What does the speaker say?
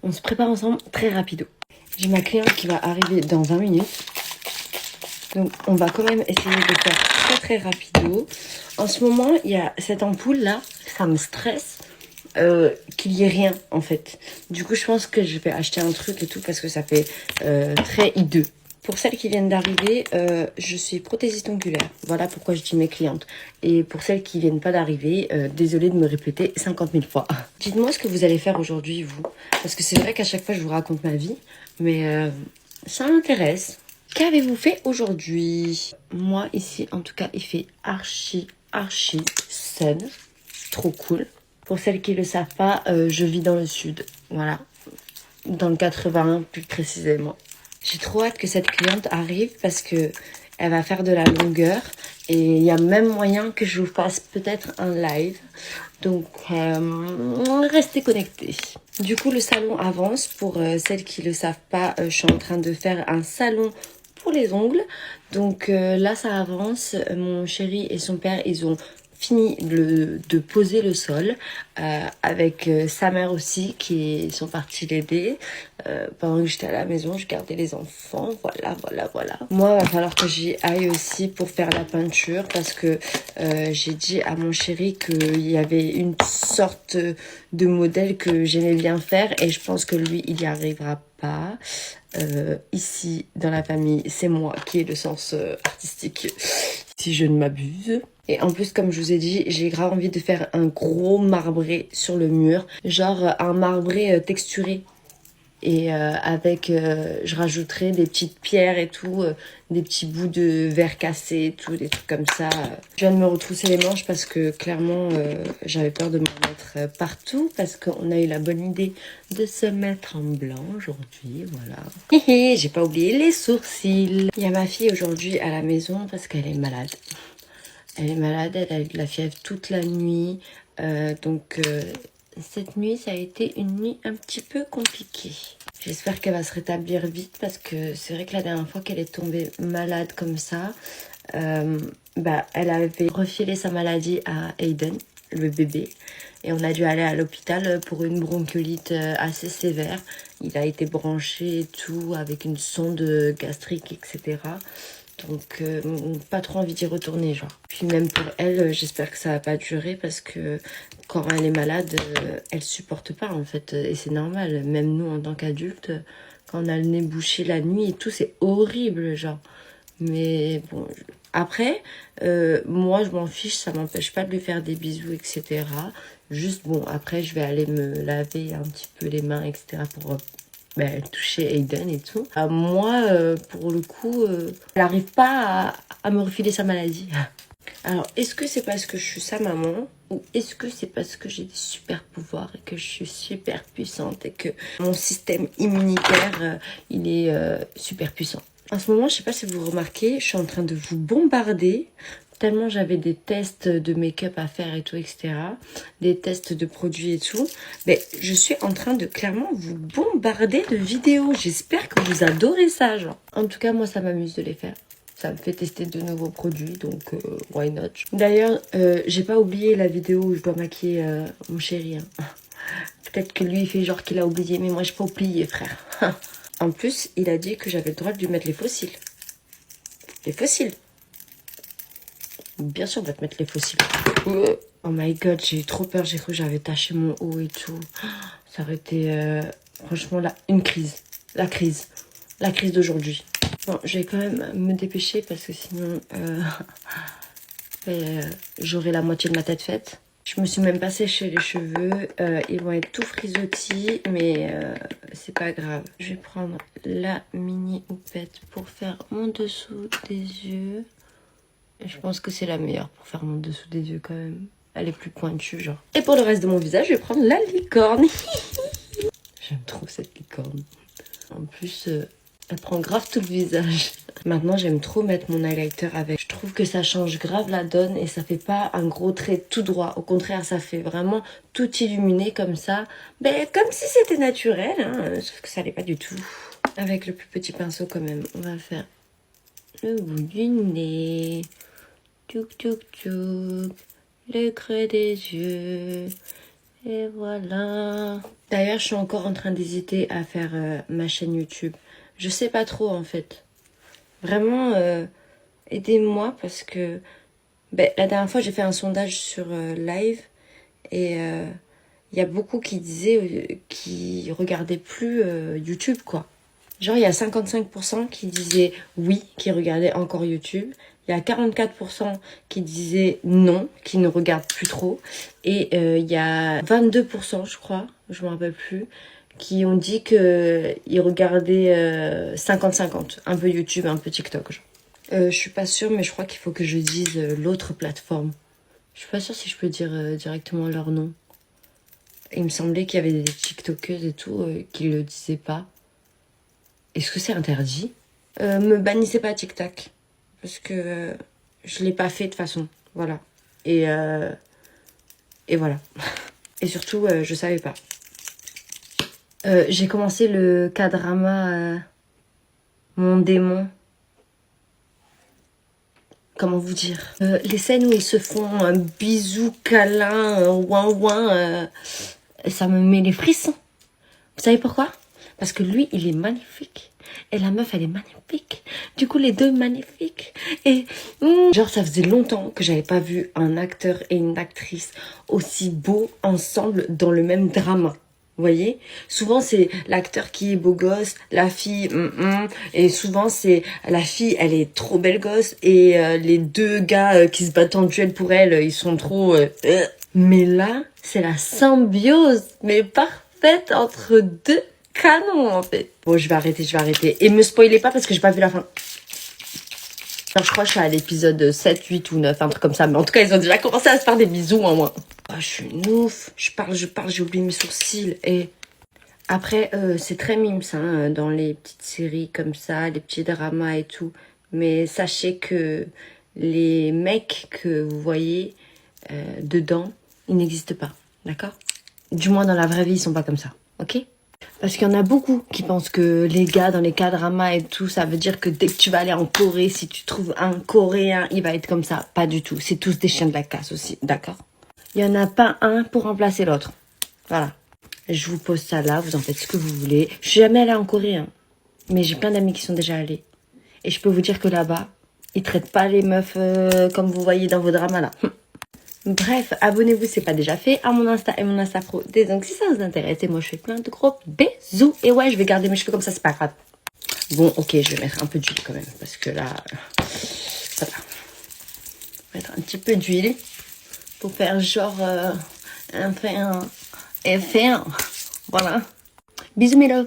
On se prépare ensemble très rapido. J'ai ma cliente qui va arriver dans 20 minutes. Donc on va quand même essayer de faire très très rapido. En ce moment, il y a cette ampoule là, ça me stresse. Qu'il y ait rien en fait. Du coup je pense que je vais acheter un truc et tout parce que ça fait très hideux. Pour celles qui viennent d'arriver, je suis prothésiste ongulaire. Voilà pourquoi je dis mes clientes. Et pour celles qui viennent pas d'arriver, désolée de me répéter 50 000 fois. Dites-moi ce que vous allez faire aujourd'hui vous. Parce que c'est vrai qu'à chaque fois je vous raconte ma vie. Mais ça m'intéresse. Qu'avez-vous fait aujourd'hui? Moi ici en tout cas il fait archi sun. Trop cool. Pour celles qui ne le savent pas, je vis dans le sud. Voilà. Dans le 81 plus précisément. J'ai trop hâte que cette cliente arrive parce que elle va faire de la longueur. Et il y a même moyen que je vous fasse peut-être un live. Donc, restez connectés. Du coup, le salon avance. Pour celles qui ne le savent pas, je suis en train de faire un salon pour les ongles. Donc là, ça avance. Mon chéri et son père, ils ont fini de poser le sol avec sa mère aussi qui sont partis l'aider pendant que j'étais à la maison. Je gardais les enfants, voilà. Moi il va falloir que j'y aille aussi pour faire la peinture parce que j'ai dit à mon chéri qu'il y avait une sorte de modèle que j'aimais bien faire et je pense que lui il y arrivera pas. Ici dans la famille c'est moi qui ai le sens artistique si je ne m'abuse. Et en plus, comme je vous ai dit, j'ai grave envie de faire un gros marbré sur le mur. Genre un marbré texturé. Et je rajouterai des petites pierres et tout, des petits bouts de verre cassé et tout, des trucs comme ça. Je viens de me retrousser les manches parce que clairement, j'avais peur de m'en mettre partout. Parce qu'on a eu la bonne idée de se mettre en blanc aujourd'hui, voilà. J'ai pas oublié les sourcils. Il y a ma fille aujourd'hui à la maison parce qu'elle est malade. Elle est malade, elle a eu de la fièvre toute la nuit. Cette nuit, ça a été une nuit un petit peu compliquée. J'espère qu'elle va se rétablir vite parce que c'est vrai que la dernière fois qu'elle est tombée malade comme ça, elle avait refilé sa maladie à Aiden, le bébé. Et on a dû aller à l'hôpital pour une bronchiolite assez sévère. Il a été branché et tout avec une sonde gastrique, etc. Donc, pas trop envie d'y retourner, genre. Puis même pour elle, j'espère que ça va pas durer parce que quand elle est malade, elle supporte pas, en fait. Et c'est normal. Même nous, en tant qu'adultes, quand on a le nez bouché la nuit et tout, c'est horrible, genre. Mais bon, après, moi, je m'en fiche. Ça m'empêche pas de lui faire des bisous, etc. Juste, bon, après, je vais aller me laver un petit peu les mains, etc. pour toucher Aiden et tout. Moi, pour le coup, elle n'arrive pas à me refiler sa maladie. Alors, est-ce que c'est parce que je suis sa maman ou est-ce que c'est parce que j'ai des super pouvoirs et que je suis super puissante et que mon système immunitaire, il est super puissant? En ce moment, je sais pas si vous remarquez, je suis en train de vous bombarder tellement j'avais des tests de make-up à faire et tout, etc. Des tests de produits et tout. Mais je suis en train de clairement vous bombarder de vidéos. J'espère que vous adorez ça, genre. En tout cas, moi, ça m'amuse de les faire. Ça me fait tester de nouveaux produits, donc why not. D'ailleurs, j'ai pas oublié la vidéo où je dois maquiller mon chéri. Hein. Peut-être que lui, il fait genre qu'il a oublié, mais moi, j'ai pas oublié, frère. En plus, il a dit que j'avais le droit de lui mettre les fossiles. Les fossiles. Bien sûr, on va te mettre les fossiles. Oh my god, j'ai eu trop peur. J'ai cru que j'avais taché mon haut et tout. Ça aurait été, franchement, là, une crise. La crise. La crise d'aujourd'hui. Bon, je vais quand même me dépêcher parce que sinon, j'aurai la moitié de ma tête faite. Je me suis même pas séché les cheveux. Ils vont être tout frisottis, mais c'est pas grave. Je vais prendre la mini houppette pour faire mon dessous des yeux. Je pense que c'est la meilleure pour faire mon dessous des yeux quand même. Elle est plus pointue, genre. Et pour le reste de mon visage, je vais prendre la licorne. J'aime trop cette licorne. En plus, elle prend grave tout le visage. Maintenant, j'aime trop mettre mon highlighter avec. Je trouve que ça change grave la donne et ça fait pas un gros trait tout droit. Au contraire, ça fait vraiment tout illuminé comme ça. Comme si c'était naturel, hein. Sauf que ça l'est pas du tout. Avec le plus petit pinceau quand même, on va faire le bout du nez. Tchouk tchouk tchouk, le creux des yeux, Et voilà. D'ailleurs, je suis encore en train d'hésiter à faire ma chaîne YouTube. Je sais pas trop en fait. Vraiment, aidez-moi parce que la dernière fois, j'ai fait un sondage sur Live et il y a beaucoup qui disaient qui regardaient plus YouTube quoi. Genre, il y a 55% qui disaient oui, qui regardaient encore YouTube. Il y a 44% qui disaient non, qui ne regardent plus trop. Et il y a 22%, je crois, je me rappelle plus, qui ont dit qu'ils regardaient 50-50. Un peu YouTube, un peu TikTok. Genre. Je suis pas sûre, mais je crois qu'il faut que je dise l'autre plateforme. Je suis pas sûre si je peux dire directement leur nom. Il me semblait qu'il y avait des TikTokeuses et tout qui le disaient pas. Est-ce que c'est interdit? Me bannissez pas TikTok. Parce que je l'ai pas fait de toute façon. Voilà. Et voilà. Et surtout, je savais pas. J'ai commencé le K-drama Mon démon. Comment vous dire les scènes où ils se font un bisou, câlin, ouin ouin, ça me met les frissons. Vous savez pourquoi? Parce que lui, il est magnifique. Et la meuf, elle est magnifique. Du coup, les deux magnifiques. Et genre, ça faisait longtemps que j'avais pas vu un acteur et une actrice aussi beaux ensemble dans le même drama. Vous voyez? Souvent, c'est l'acteur qui est beau gosse, la fille, et souvent, c'est la fille, elle est trop belle gosse, et les deux gars qui se battent en duel pour elle, ils sont trop... Mais là, c'est la symbiose, mais parfaite entre deux canons, en fait. Bon, je vais arrêter. Et me spoilez pas parce que j'ai pas vu la fin. Alors, je crois que je suis à l'épisode 7, 8 ou 9, un truc comme ça. Mais en tout cas, ils ont déjà commencé à se faire des bisous, en moins. Oh, je suis une ouf. Je parle, j'ai oublié mes sourcils. Et après, c'est très mimes, hein, dans les petites séries comme ça, les petits dramas et tout. Mais sachez que les mecs que vous voyez dedans, ils n'existent pas. D'accord? Du moins, dans la vraie vie, ils sont pas comme ça. Ok? Parce qu'il y en a beaucoup qui pensent que les gars dans les K-dramas et tout, ça veut dire que dès que tu vas aller en Corée, si tu trouves un Coréen, il va être comme ça. Pas du tout. C'est tous des chiens de la casse aussi. D'accord? Il n'y en a pas un pour remplacer l'autre. Voilà. Je vous pose ça là, vous en faites ce que vous voulez. Je suis jamais allée en Corée, hein, mais j'ai plein d'amis qui sont déjà allés. Et je peux vous dire que là-bas, ils traitent pas les meufs comme vous voyez dans vos dramas là. Bref, abonnez-vous si c'est pas déjà fait à mon Insta et mon Insta Pro. Donc si ça vous intéresse, et moi je fais plein de gros bisous. Et ouais, je vais garder mes cheveux comme ça, c'est pas grave. Bon, ok, je vais mettre un peu d'huile quand même, parce que là, voilà. Je vais mettre un petit peu d'huile pour faire genre un effet. Voilà. Bisous mes loves.